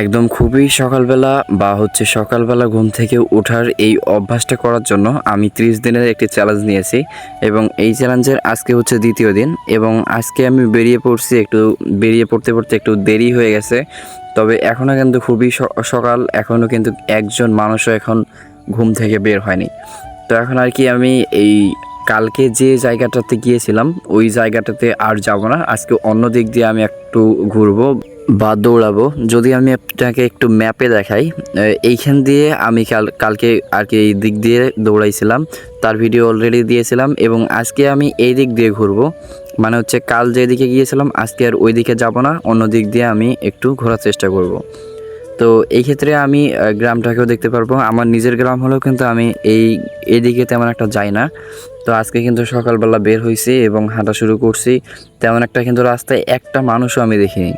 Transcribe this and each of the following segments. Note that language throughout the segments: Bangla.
একদম খুবই সকালবেলা সকালবেলা ঘুম থেকে ওঠার এই অভ্যাসটা করার জন্য আমি 30 দিনের একটি চ্যালেঞ্জ নিয়েছি এবং এই চ্যালেঞ্জের আজকে হচ্ছে দ্বিতীয় দিন এবং আজকে আমি বেরিয়ে পড়তে একটু দেরি হয়ে গেছে। তবে এখনও কিন্তু খুবই সকাল, এখনও কিন্তু একজন মানুষও এখন ঘুম থেকে বের হয়নি। তো এখন আর কি আমি এই কালকে যে জায়গাটাতে গিয়েছিলাম ওই জায়গাটাতে আর যাব না। আজকে অন্য দিক দিয়ে আমি একটু ঘুরবো বা দৌড়াবো। যদি আমি আপনাকে একটু ম্যাপে দেখাই, এইখান দিয়ে আমি কালকে আর কি এই দিক দিয়ে দৌড়াইছিলাম, তার ভিডিও অলরেডি দিয়েছিলাম এবং আজকে আমি এই দিক দিয়ে ঘুরবো। মানে হচ্ছে কাল যেদিকে গিয়েছিলাম আজকে আর ওই দিকে যাব না, অন্য দিক দিয়ে আমি একটু ঘোরার চেষ্টা করব। তো এই ক্ষেত্রে আমি গ্রামটাকেও দেখতে পারবো। আমার নিজের গ্রাম হলেও কিন্তু আমি এইদিকে তেমন একটা যাই না। তো আজকে কিন্তু সকালবেলা বের হয়েছি এবং হাঁটা শুরু করছি, তেমন একটা কিন্তু রাস্তায় একটা মানুষও আমি দেখিনি।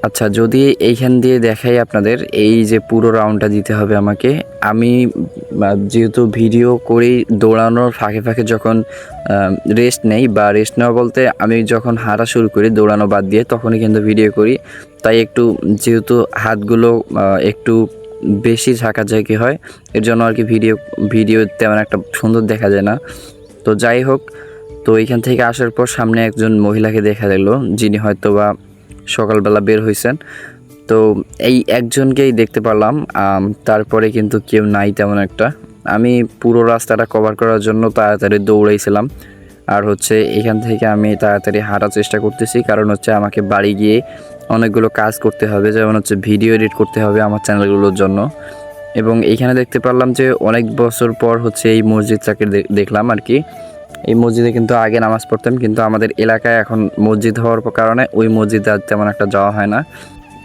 আচ্ছা, যদি এইখান দিয়ে দেখাই আপনাদের, এই যে পুরো রাউন্ডটা দিতে হবে আমাকে। আমি যেহেতু ভিডিও করি দৌড়ানোর ফাঁকে ফাঁকে, যখন রেস্ট নেই বা রেস্ট নেওয়া বলতে আমি যখন হাঁটা শুরু করি দৌড়ানো বাদ দিয়ে, তখনই কিন্তু ভিডিও করি। তাই একটু যেহেতু হাতগুলো একটু বেশি ঝাঁকাঝাঁকি হয়, এর জন্য আর কি ভিডিও তেমন একটা সুন্দর দেখা যায় না। তো যাই হোক, তো এইখান থেকে আসার পর সামনে একজন মহিলাকে দেখা গেল, যিনি হয়তো বা সকালবেলা বের হয়েছেন। তো এই একজনকেই দেখতে পারলাম, তারপরে কিন্তু কেউ নাই তেমন একটা। আমি পুরো রাস্তাটা কভার করার জন্য তাড়াতাড়ি দৌড়াইছিলাম, আর হচ্ছে এখান থেকে আমি তাড়াতাড়ি হাঁটার চেষ্টা করতেছি, কারণ হচ্ছে আমাকে বাড়ি গিয়ে অনেকগুলো কাজ করতে হবে, যেমন হচ্ছে ভিডিও এডিট করতে হবে আমার চ্যানেলগুলোর জন্য। এবং এইখানে দেখতে পারলাম যে অনেক বছর পর হচ্ছে এই মসজিদটাকে দেখলাম আর কি। এই মসজিদে কিন্তু আগে নামাজ পড়তাম, কিন্তু আমাদের এলাকায় এখন মসজিদ হওয়ার কারণে ওই মসজিদে আর তেমন একটা যাওয়া হয় না।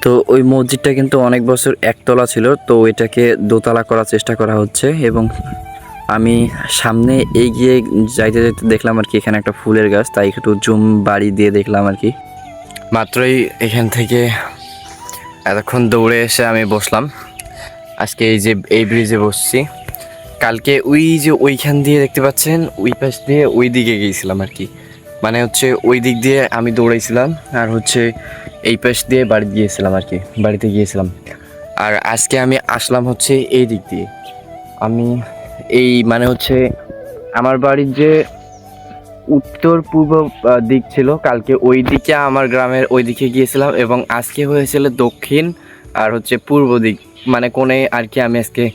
তো ওই মসজিদটা কিন্তু অনেক বছর একতলা ছিল, তো ওইটাকে দোতলা করার চেষ্টা করা হচ্ছে। এবং আমি সামনে এগিয়ে যাইতে যাইতে দেখলাম আর কি এখানে একটা ফুলের গাছ, তাই একটু জুম বাড়ি দিয়ে দেখলাম আর কি। মাত্রই এখান থেকে এতক্ষণ দৌড়ে এসে আমি বসলাম। আজকে এই ব্রিজে বসছি। কালকে ওইখান দিয়ে দেখতে পাচ্ছেন, ওই পাশ দিয়ে ওই দিকে গিয়েছিলাম আর কি। মানে হচ্ছে ওই দিক দিয়ে আমি দৌড়াইছিলাম, আর হচ্ছে এই পাশ দিয়ে বাড়িতে গিয়েছিলাম। আর আজকে আমি আসলাম হচ্ছে এই দিক দিয়ে। আমি মানে হচ্ছে আমার বাড়ির যে উত্তর পূর্ব দিক ছিল, কালকে ওই দিকে আমার গ্রামের ওই দিকে গিয়েছিলাম এবং আজকে হয়েছিল দক্ষিণ আর হচ্ছে পূর্ব দিক, মানে কোণে আর কি আমি আজকে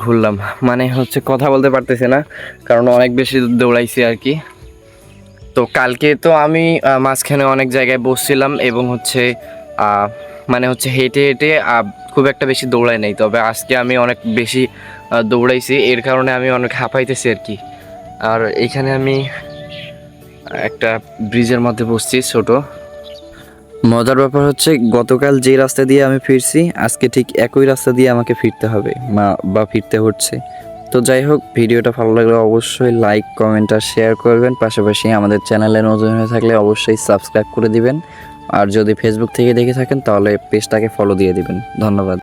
ঘুরলাম। মানে হচ্ছে কথা বলতে পারতেছি না, কারণ অনেক বেশি দৌড়াইছি আর কি। তো কালকে তো আমি মাঝখানে অনেক জায়গায় বসছিলাম এবং হচ্ছে মানে হচ্ছে হেঁটে হেঁটে খুব একটা বেশি দৌড়াই নাই, তবে আজকে আমি অনেক বেশি দৌড়াইছি, এর কারণে আমি অনেক হাঁপাইতেছি আর কি। আর এইখানে আমি একটা ব্রিজের মধ্যে বসছি ছোট। মজার ব্যাপার হচ্ছে গতকাল যে রাস্তা দিয়ে আমি ফিরছি, আজকে ঠিক একই রাস্তা দিয়ে আমাকে ফিরতে হবে বা ফিরতে হচ্ছে। তো যাই হোক, ভিডিওটা ভালো লাগলে অবশ্যই লাইক, কমেন্ট আর শেয়ার করবেন। পাশাপাশি আমাদের চ্যানেলে নতুন হয়ে থাকলে অবশ্যই সাবস্ক্রাইব করে দিবেন। আর যদি ফেসবুক থেকে দেখে থাকেন তাহলে পেজটাকে ফলো দিয়ে দিবেন। ধন্যবাদ।